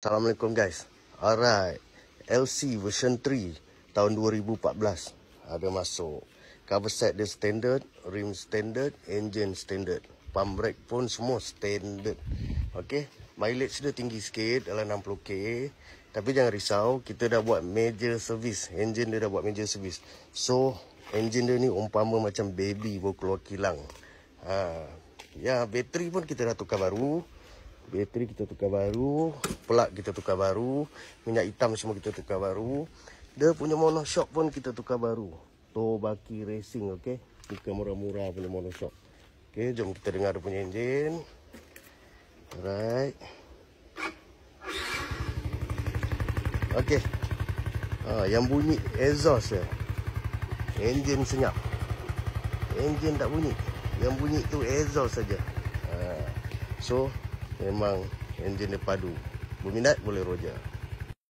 Assalamualaikum guys. Alright, LC version 3 tahun 2014 ada masuk. Cover set dia standard, rim standard, engine standard, pump brake pun semua standard. Okey, mileage dia tinggi sikit dalam 60k. Tapi jangan risau, kita dah buat major service. Engine dia dah buat major service. So, engine dia ni umpama macam baby baru keluar kilang. Ya, bateri pun kita dah tukar baru. Bateri kita tukar baru, plug kita tukar baru, minyak hitam semua kita tukar baru. Dia punya monoshock pun kita tukar baru. Tobaki Racing, okey. Bukan murah-murah punya monoshock. Okey, jom kita dengar dia punya enjin. Alright. Okey. Yang bunyi exhaust dia. Enjin senyap. Enjin tak bunyi. Yang bunyi tu exhaust saja. So memang enjin dia padu. Berminat boleh roja.